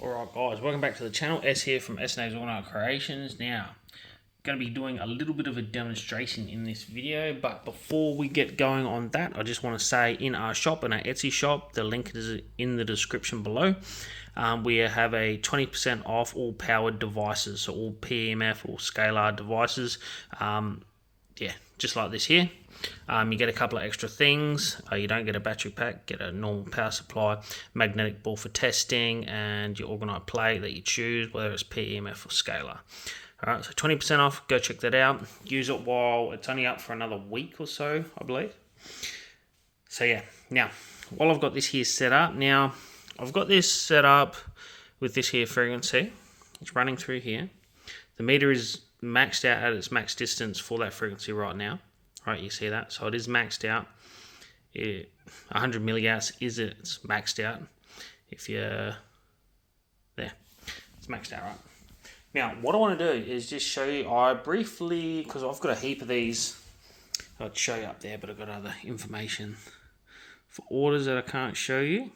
Alright guys, welcome back to the channel. S here from SNA's Orgonite Creations. Now, going to be doing a little bit of a demonstration in this video, but before we get going on that, I just want to say in our shop, in our Etsy shop, the link is in the description below. We have a 20% off all powered devices, so all PEMF or scalar devices. Yeah, just like this here. You get a couple of extra things. You don't get a battery pack, get a normal power supply, magnetic ball for testing, and your Orgonite plate that you choose, whether it's PEMF or scalar. Alright, so 20% off, go check that out. Use it while it's only up for another week or so, I believe. So yeah, now, while I've got this here set up, now, I've got this set up with this here frequency. It's running through here. The meter is maxed out at its max distance for that frequency right now. Right, you see that? So it is maxed out. 100 milliamps is it's maxed out. If you're there, it's maxed out, right? Now, what I want to do is just show you, I briefly, because I've got a heap of these, I'd show you up there, but I've got other information for orders that I can't show you.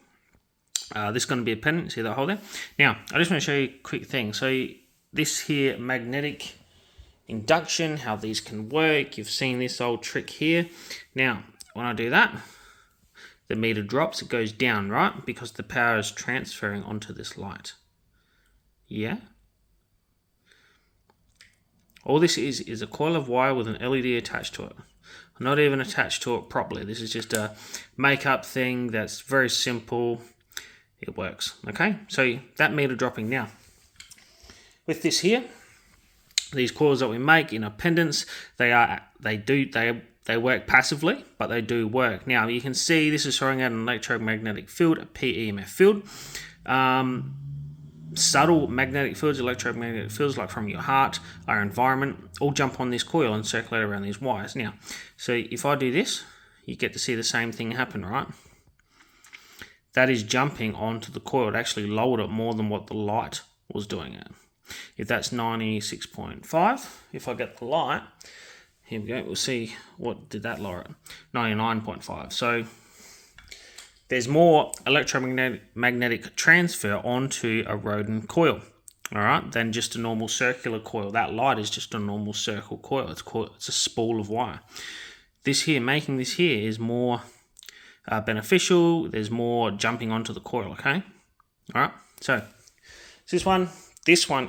This is going to be a pendant, see that hole there? Now, I just want to show you a quick thing. So this here magnetic induction, how these can work. You've seen this old trick here. Now, when I do that, the meter drops, it goes down, right? Because the power is transferring onto this light. Yeah? All this is a coil of wire with an LED attached to it. I'm not even attached to it properly. This is just a make-up thing that's very simple. It works, okay? So that meter dropping now. With this here, these coils that we make in our pendants, they work passively, but they do work. Now you can see this is throwing out an electromagnetic field, a PEMF field. Subtle magnetic fields, electromagnetic fields like from your heart, our environment, all jump on this coil and circulate around these wires. Now, so if I do this, you get to see the same thing happen, right? That is jumping onto the coil. It actually lowered it more than what the light was doing it. If that's 96.5, if I get the light, here we go, we'll see what did that lower it. 99.5. So there's more electromagnetic transfer onto a Rodin coil, all right, than just a normal circular coil. That light is just a normal circle coil. It's a spool of wire. This here, making this here is more beneficial. There's more jumping onto the coil, okay? All right, so this one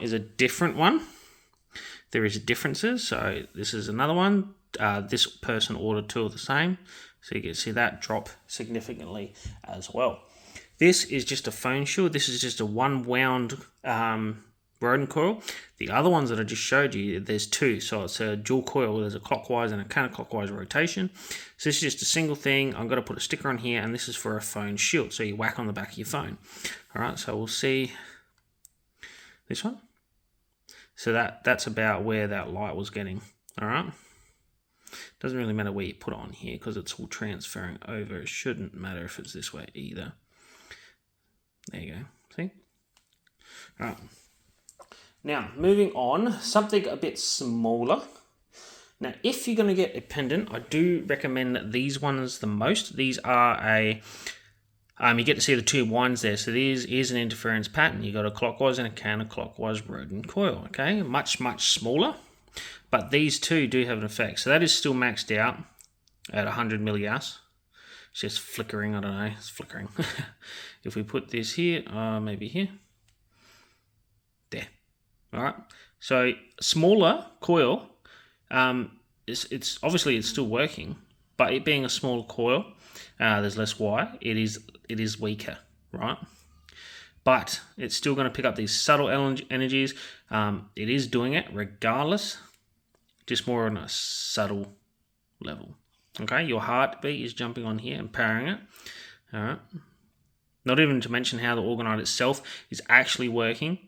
is a different one. There is differences. So this is another one. This person ordered two of the same. So you can see that drop significantly as well. This is just a phone shield. This is just a one wound Rodin coil. The other ones that I just showed you, there's two. So it's a dual coil. There's a clockwise and a counterclockwise rotation. So this is just a single thing. I'm going to put a sticker on here, and this is for a phone shield. So you whack on the back of your phone. All right, so we'll see this one. So that's about where that light was getting. All right. Doesn't really matter where you put it on here because it's all transferring over. It shouldn't matter if it's this way either. There you go. See? All right. Now, moving on, something a bit smaller. Now, if you're going to get a pendant, I do recommend these ones the most. These are you get to see the two winds there. So here's an interference pattern. You got a clockwise and a counterclockwise Rodin coil. Okay, much smaller, but these two do have an effect. So that is still maxed out at 100 milliamps. It's just flickering. I don't know. It's flickering. If we put this here, maybe here, there. All right. So smaller coil. It's obviously it's still working, but it being a smaller coil. There's less wire. It is weaker, right? But it's still going to pick up these subtle energies. It is doing it regardless, just more on a subtle level. Okay, your heartbeat is jumping on here and powering it. All right. Not even to mention how the Orgonite itself is actually working,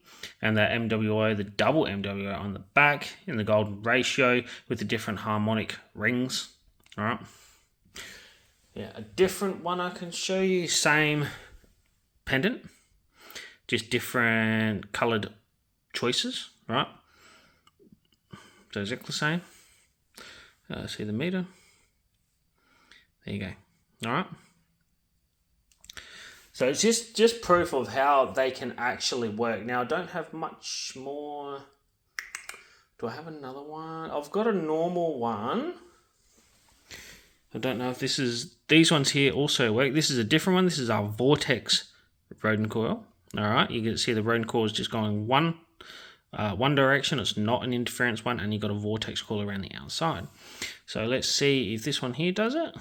and the MWO, the double MWO on the back in the golden ratio with the different harmonic rings. All right. Yeah, a different one I can show you, same pendant, just different coloured choices, right? So exactly the same. See the meter? There you go. All right. So it's just proof of how they can actually work. Now I don't have much more. Do I have another one? I've got a normal one. I don't know if these ones here also work. This is a different one. This is our Vortex rodent coil. All right, you can see the rodent coil is just going one direction. It's not an interference one, and you've got a vortex coil around the outside. So let's see if this one here does it,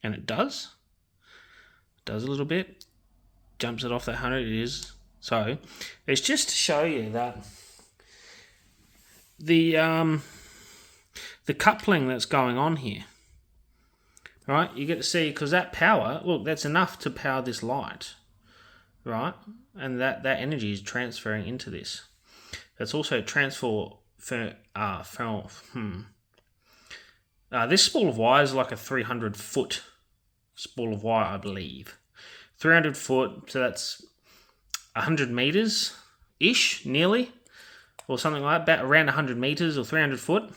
and it does. It does a little bit. Jumps it off that 100. It is. So it's just to show you that the coupling that's going on here. Right, you get to see, because that power, look, that's enough to power this light, right? And that energy is transferring into this. That's also this spool of wire is like a 300-foot spool of wire, I believe. 300 foot, so that's 100 meters-ish, nearly, or something like that, around 100 meters or 300 foot.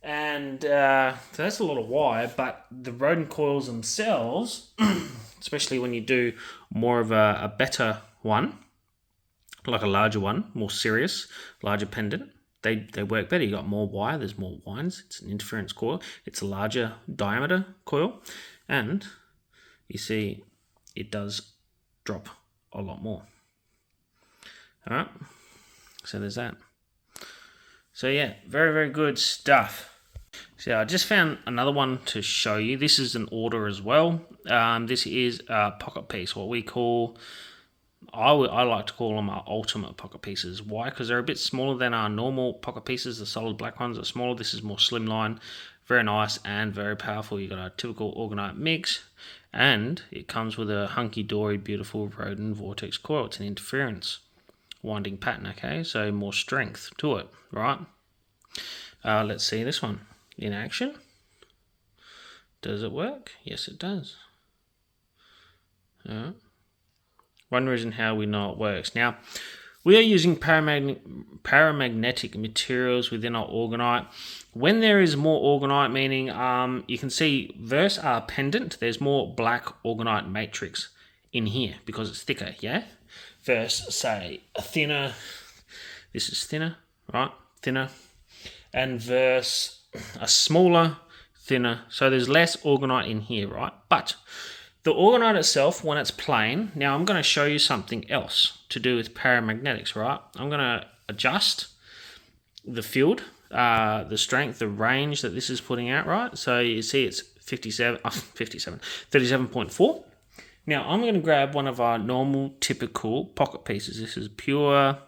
And so that's a lot of wire, but the rodent coils themselves, especially when you do more of a better one, like a larger one, more serious, larger pendant, they work better. You got more wire, there's more winds, it's an interference coil, it's a larger diameter coil, and you see it does drop a lot more. All right, so there's that. So yeah, very, very good stuff. So I just found another one to show you. This is an order as well. This is a pocket piece, what we call, I like to call them our ultimate pocket pieces. Why? Because they're a bit smaller than our normal pocket pieces. The solid black ones are smaller. This is more slimline, very nice and very powerful. You got a typical orgonite mix, and it comes with a hunky-dory, beautiful rodent vortex coil. It's an interference winding pattern, okay? So more strength to it, right? Let's see this one in action. Does it work? Yes, it does. One reason how we know it works. Now, we are using paramagnetic materials within our orgonite. When there is more orgonite, meaning you can see versus our pendant, there's more black orgonite matrix in here because it's thicker, yeah? Versus, say, a thinner, this is thinner, right? Thinner. And versus a smaller, thinner. So there's less orgonite in here, right? But the orgonite itself, when it's plain, now I'm going to show you something else to do with paramagnetics, right? I'm going to adjust the field, the strength, the range that this is putting out, right? So you see it's 37.4. Now I'm going to grab one of our normal, typical pocket pieces. This is pure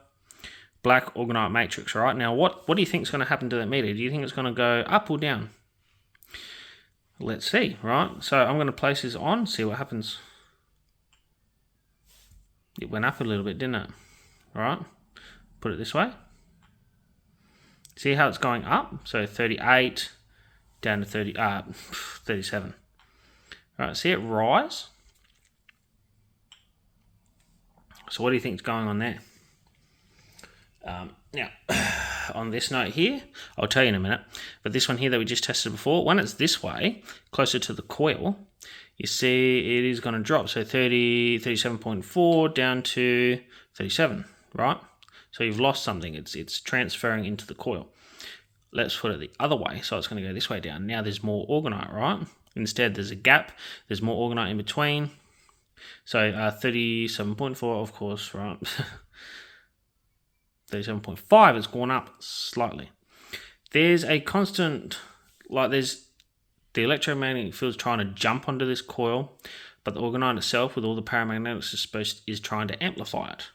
black orgonite matrix, right? Now what do you think is going to happen to that meter? Do you think it's going to go up or down? Let's see, right? So I'm going to place this on, see what happens. It went up a little bit, didn't it? All right, put it this way. See how it's going up? So 38 down to 37. All right, see it rise? So what do you think is going on there? Now, on this note here, I'll tell you in a minute, but this one here that we just tested before, when it's this way, closer to the coil, you see it is going to drop. So 37.4 down to 37, right? So you've lost something. It's transferring into the coil. Let's put it the other way. So it's going to go this way down. Now there's more orgonite, right? Instead, there's a gap. There's more orgonite in between. So 37.4, of course, right? 37.5 has gone up slightly. There's a constant, like there's the electromagnetic field's trying to jump onto this coil, but the orgonite itself with all the paramagnetics is trying to amplify it.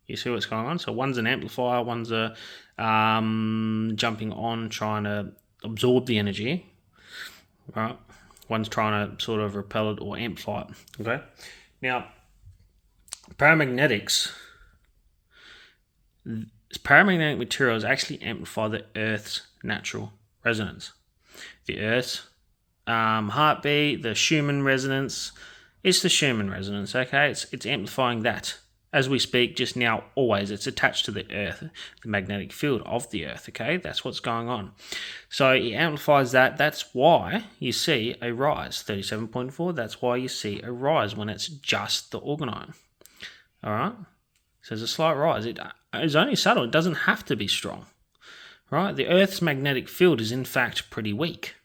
You see what's going on? So one's an amplifier, one's a jumping on, trying to absorb the energy, right? One's trying to sort of repel it or amplify it, okay? Now, paramagnetic materials actually amplify the Earth's natural resonance. The Earth's heartbeat, the Schumann resonance, it's the Schumann resonance, okay? It's amplifying that, as we speak just now, always, it's attached to the Earth, the magnetic field of the Earth, okay? That's what's going on. So it amplifies that. That's why you see a rise, 37.4. That's why you see a rise when it's just the orgonite, all right? So there's a slight rise. It is only subtle. It doesn't have to be strong, right? The Earth's magnetic field is, in fact, pretty weak.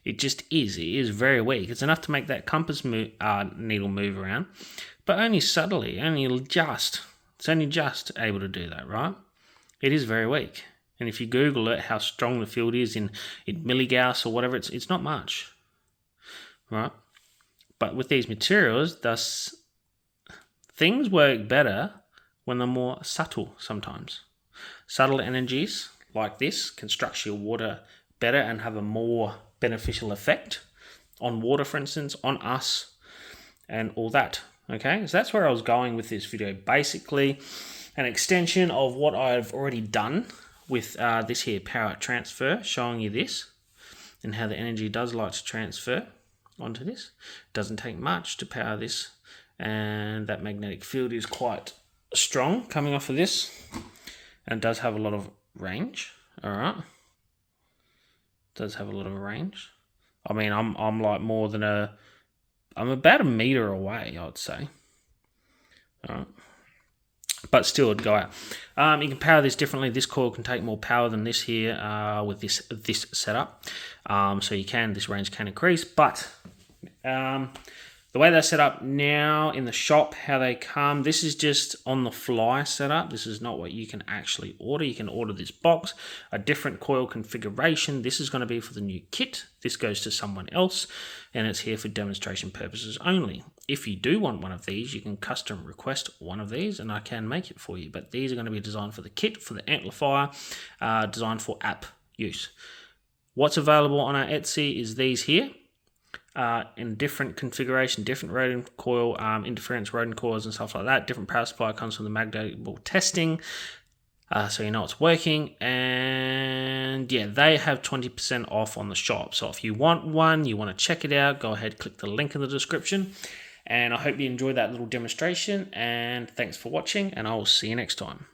It just is. It is very weak. It's enough to make that compass needle move around, but only subtly, it's only just able to do that, right? It is very weak. And if you Google it, how strong the field is in milligauss or whatever, it's not much, right? But with these materials, thus, things work better when they're more subtle sometimes. Subtle energies like this can structure your water better and have a more beneficial effect on water, for instance, on us, and all that. Okay, so that's where I was going with this video. Basically, an extension of what I've already done with this here power transfer, showing you this and how the energy does like to transfer onto this. It doesn't take much to power this, and that magnetic field is quite strong coming off of this, and does have a lot of range. All right, does have a lot of range. I mean, I'm like more than I'm about a meter away, I would say. All right. But still, it'd go out. You can power this differently. This coil can take more power than this here with this setup. So this range can increase. But the way they're set up now in the shop, how they come, this is just on the fly setup. This is not what you can actually order. You can order this box, a different coil configuration. This is going to be for the new kit. This goes to someone else, and it's here for demonstration purposes only. If you do want one of these, you can custom request one of these, and I can make it for you. But these are going to be designed for the kit, for the amplifier, designed for app use. What's available on our Etsy is these here. In different configuration, different rodent coil, interference rodent coils and stuff like that. Different power supply comes from the magnetic ball testing, so you know it's working. And yeah, they have 20% off on the shop. So if you want one, you want to check it out, go ahead, click the link in the description. And I hope you enjoyed that little demonstration. And thanks for watching, and I will see you next time.